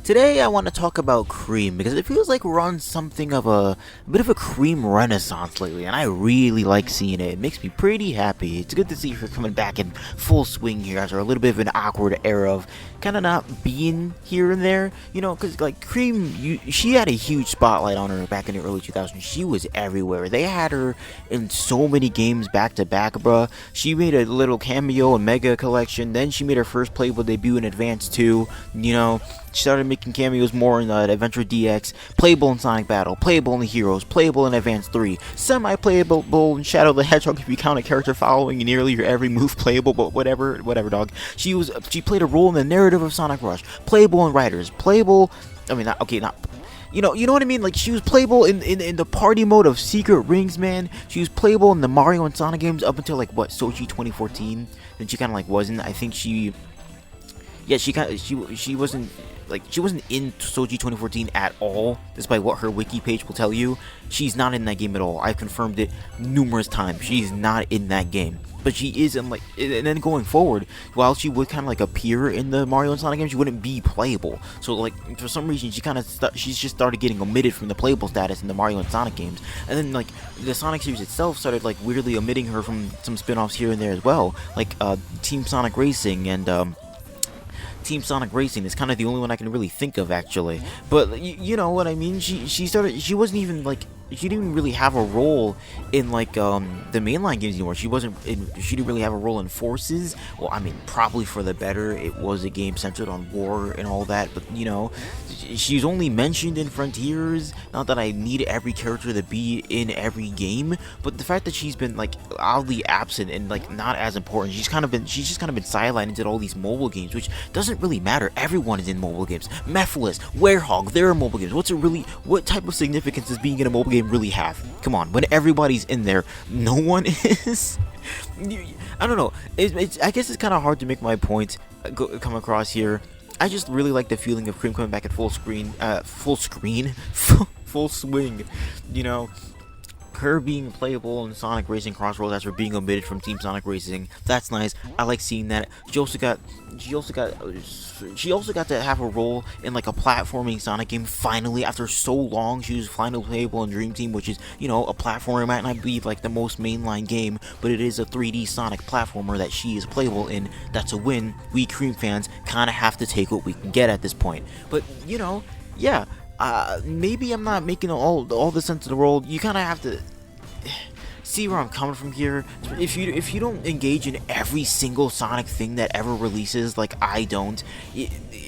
Today I want to talk about Cream because it feels like we're on something of a bit of a Cream renaissance lately, and I really like seeing it. It makes me pretty happy. It's good to see her coming back in full swing here after a little bit of an awkward era of kind of not being here and there, because like Cream, she had a huge spotlight on her back in the early 2000s. She was everywhere. They had her in so many games back to back, bruh. She made a little cameo in Mega Collection, then she made her first playable debut in Advance 2, She started making cameos more in Adventure DX, playable in Sonic Battle, playable in the Heroes, playable in Advance 3, semi-playable in Shadow the Hedgehog if you count a character following nearly your every move playable, but whatever, dog. She played a role in the narrative of Sonic Rush, playable in Riders, playable, not you know what I mean? Like, she was playable in the party mode of Secret Rings, man. She was playable in the Mario and Sonic games up until, Sochi 2014. Then she kind of, wasn't. I think she wasn't, she wasn't in Soji 2014 at all, despite what her wiki page will tell you. She's not in that game at all. I've confirmed it numerous times. She's not in that game. But she is in, and then going forward, while she would kind of, appear in the Mario and Sonic games, she wouldn't be playable. So, for some reason, she's just started getting omitted from the playable status in the Mario and Sonic games. And then, the Sonic series itself started, weirdly omitting her from some spin-offs here and there as well. Team Sonic Racing and, Team Sonic Racing is kind of the only one I can really think of, actually. But you know what I mean? She wasn't even she didn't really have a role in the mainline games anymore. She didn't really have a role in Forces. Well, I mean, probably for the better. It was a game centered on war and all that, but she's only mentioned in Frontiers. Not that I need every character to be in every game, but the fact that she's been oddly absent and not as important. She's just kind of been sidelined into all these mobile games, which doesn't really matter. Everyone is in mobile games. Mephiles, Werehog, they're in mobile games. What type of significance does being in a mobile game really have? Come on, when everybody's in there, no one is. I don't know. I guess it's kind of hard to make my point come across here. I just really like the feeling of Cream coming back at full swing. Her being playable in Sonic Racing Crossworlds after being omitted from Team Sonic Racing. That's nice. I like seeing that. She also got to have a role in a platforming Sonic game finally after so long. She was finally playable in Dream Team, which is, a platformer. It might not be the most mainline game, but it is a 3D Sonic platformer that she is playable in. That's a win. We Cream fans kind of have to take what we can get at this point. But, yeah. Maybe I'm not making all the sense in the world. You kind of have to see where I'm coming from here. If you don't engage in every single Sonic thing that ever releases, like I don't,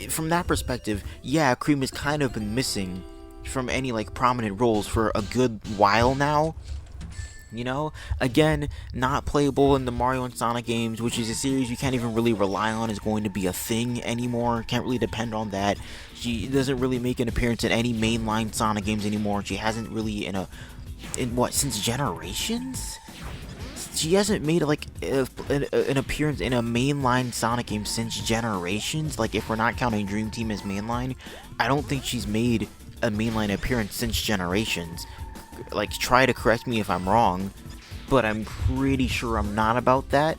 from that perspective, yeah, Cream has kind of been missing from any prominent roles for a good while now. Again, not playable in the Mario and Sonic games, which is a series you can't even really rely on is going to be a thing anymore. Can't really depend on that. She doesn't really make an appearance in any mainline Sonic games anymore. She hasn't really since Generations? She hasn't made an appearance in a mainline Sonic game since Generations. If we're not counting Dream Team as mainline, I don't think she's made a mainline appearance since Generations. Try to correct me if I'm wrong, but I'm pretty sure I'm not about that.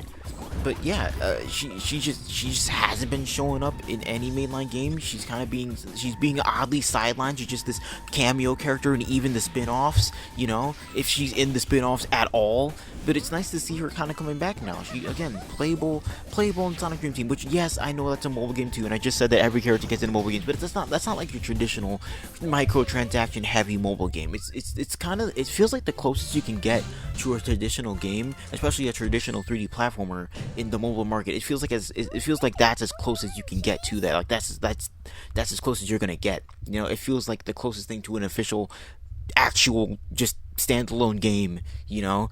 But yeah, she just hasn't been showing up in any mainline game. She's being oddly sidelined. She's just this cameo character in even the spin-offs, if she's in the spin-offs at all. But it's nice to see her kind of coming back now. She, again, playable in Sonic Dream Team, which, yes, I know that's a mobile game too, and I just said that every character gets in mobile games, but that's not like your traditional microtransaction heavy mobile game. It's kind of, it feels like the closest you can get to a traditional game, especially a traditional 3D platformer in the mobile market. It feels like that's as close as you can get to that. That's as close as you're gonna get. It feels like the closest thing to an official, actual, just standalone game. I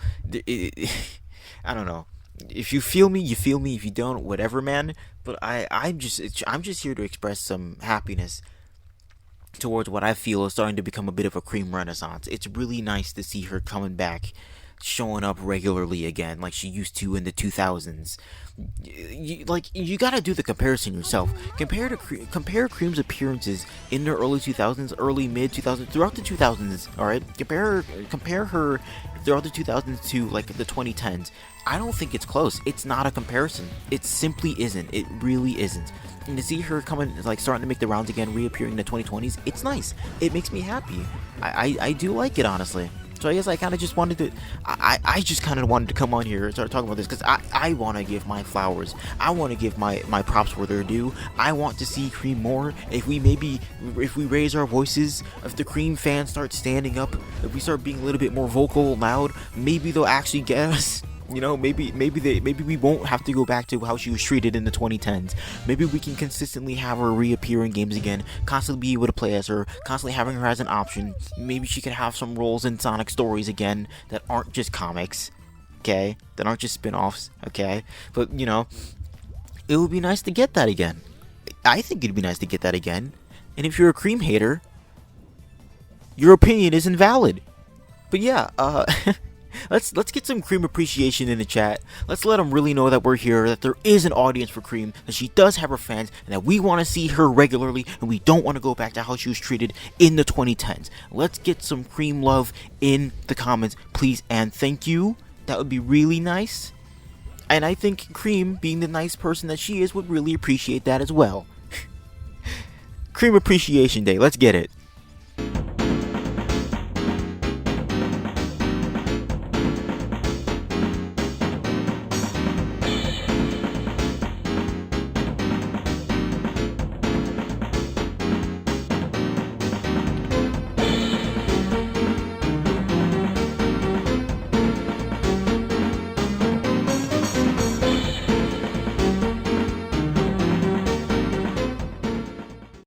don't know. If you feel me, you feel me. If you don't, whatever, man. But I'm just here to express some happiness towards what I feel is starting to become a bit of a Cream renaissance. It's really nice to see her coming back showing up regularly again like she used to in the 2000s. You gotta do the comparison yourself. Compare Cream's appearances in the early 2000s, early mid 2000s, throughout the 2000s. All right, compare her throughout the 2000s to like the 2010s. I don't think it's close. It's not a comparison. It simply isn't. It really isn't. And to see her coming, like starting to make the rounds again, reappearing in the 2020s, it's nice. It makes me happy. I do like it, honestly. So I guess I kind of just wanted to, I just kind of wanted to come on here and start talking about this because I want to give my flowers. I want to give my props where they're due. I want to see Cream more. If we raise our voices, if the Cream fans start standing up, if we start being a little bit more vocal, loud, maybe they'll actually get us. You know, maybe we won't have to go back to how she was treated in the 2010s. Maybe we can consistently have her reappear in games again, constantly be able to play as her, constantly having her as an option. Maybe she could have some roles in Sonic stories again that aren't just comics, okay? That aren't just spin-offs, okay? But, you know, it would be nice to get that again. I think it'd be nice to get that again. And if you're a Cream hater, your opinion is invalid. But yeah, Let's get some Cream appreciation in the chat. Let's let them really know that we're here, that there is an audience for Cream, that she does have her fans, and that we want to see her regularly, and we don't want to go back to how she was treated in the 2010s. Let's get some Cream love in the comments, please, and thank you. That would be really nice. And I think Cream, being the nice person that she is, would really appreciate that as well. Cream Appreciation Day, let's get it.